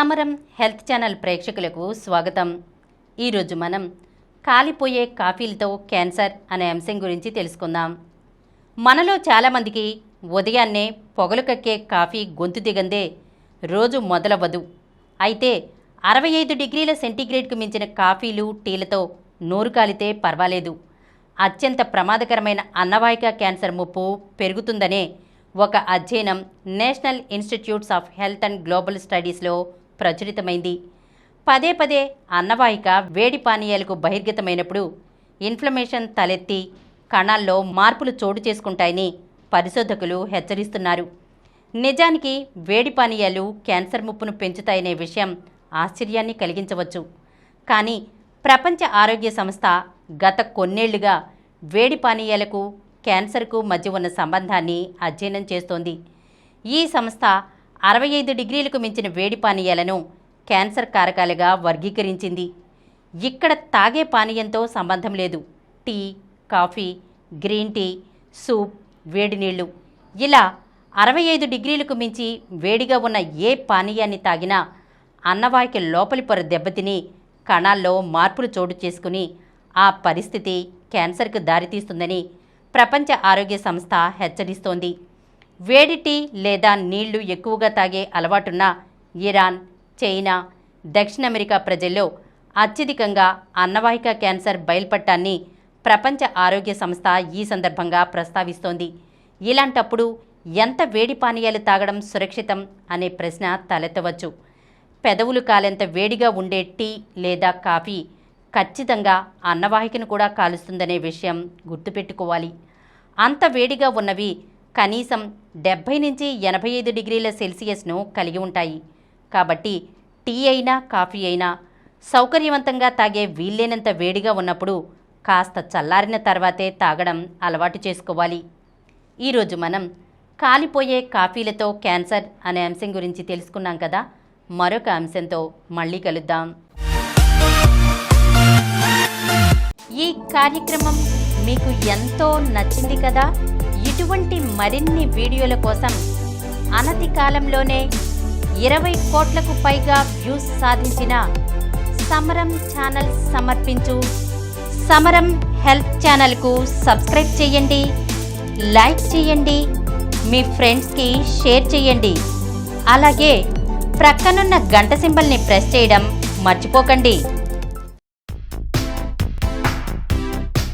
సమరం health channel ప్రేక్షకులకు స్వాగతం. ఈరోజు మనం కాలిపోయే కాఫీలతో క్యాన్సర్ అనే అంశం గురించి తెలుసుకుందాం. మనలో చాలామందికి ఉదయాన్నే పొగలు కక్కే కాఫీ గొంతు దిగందే రోజు మొదలవ్వదు. అయితే 65 డిగ్రీల సెంటీగ్రేడ్కు మించిన కాఫీలు, టీలతో నోరు కాలితే పర్వాలేదు, అత్యంత ప్రమాదకరమైన అన్నవాహిక క్యాన్సర్ ముప్పు పెరుగుతుందనే ఒక అధ్యయనం national institutes of health and global స్టడీస్లో ప్రచురితమైంది. పదే పదే అన్నవాహిక వేడి పానీయాలకు బహిర్గతమైనప్పుడు ఇన్ఫ్లమేషన్ తలెత్తి కణాల్లో మార్పులు చోటు చేసుకుంటాయని పరిశోధకులు హెచ్చరిస్తున్నారు. నిజానికి వేడి పానీయాలు క్యాన్సర్ ముప్పును పెంచుతాయనే విషయం ఆశ్చర్యాన్ని కలిగించవచ్చు. కానీ ప్రపంచ ఆరోగ్య సంస్థ గత కొన్నేళ్లుగా వేడి పానీయాలకు క్యాన్సర్కు మధ్య ఉన్న సంబంధాన్ని అధ్యయనం చేస్తోంది. ఈ సంస్థ 65 డిగ్రీలకు మించిన వేడి పానీయాలను క్యాన్సర్ కారకాలుగా వర్గీకరించింది. ఇక్కడ తాగే పానీయంతో సంబంధం లేదు. Tea, coffee, green tea, soup, వేడి నీళ్లు, ఇలా 65 డిగ్రీలకు మించి వేడిగా ఉన్న ఏ పానీయాన్ని తాగినా అన్నవాహిక లోపలి పొర దెబ్బతిని కణాల్లో మార్పులు చోటు చేసుకుని ఆ పరిస్థితి క్యాన్సర్కు దారితీస్తుందని ప్రపంచ ఆరోగ్య సంస్థ హెచ్చరిస్తోంది. వేడి టీ లేదా నీళ్లు ఎక్కువగా తాగే అలవాటున్న ఇరాన్, చైనా, దక్షిణ అమెరికా ప్రజల్లో అత్యధికంగా అన్నవాహిక క్యాన్సర్ బయల్పడటాన్ని ప్రపంచ ఆరోగ్య సంస్థ ఈ సందర్భంగా ప్రస్తావిస్తోంది. ఇలాంటప్పుడు ఎంత వేడి పానీయాలు తాగడం సురక్షితం అనే ప్రశ్న తలెత్తవచ్చు. పెదవులు కాలేంత వేడిగా ఉండే టీ లేదా కాఫీ ఖచ్చితంగా అన్నవాహికను కూడా కాలుస్తుందనే విషయం గుర్తుపెట్టుకోవాలి. అంత వేడిగా ఉన్నవి కనీసం 70 నుంచి 85 డిగ్రీల సెల్సియస్ను కలిగి ఉంటాయి. కాబట్టి టీ అయినా కాఫీ అయినా సౌకర్యవంతంగా తాగే వీల్లేనంత వేడిగా ఉన్నప్పుడు కాస్త చల్లారిన తర్వాతే తాగడం అలవాటు చేసుకోవాలి. ఈరోజు మనం కాలిపోయే కాఫీలతో క్యాన్సర్ అనే అంశం గురించి తెలుసుకున్నాం కదా. మరొక అంశంతో మళ్ళీ కలుద్దాం. ఈ కార్యక్రమం మీకు ఎంతో నచ్చింది కదా. ఇటువంటి మరిన్ని వీడియోల కోసం అనతి కాలంలోనే 20 కోట్లకు పైగా వ్యూస్ సాధించిన సమరం ఛానల్ సమర్పించు సమరం హెల్త్ ఛానల్కు సబ్స్క్రైబ్ చేయండి, లైక్ చేయండి, మీ ఫ్రెండ్స్కి షేర్ చేయండి. అలాగే ప్రక్కనున్న గంట సింబల్ని ప్రెస్ చేయడం మర్చిపోకండి.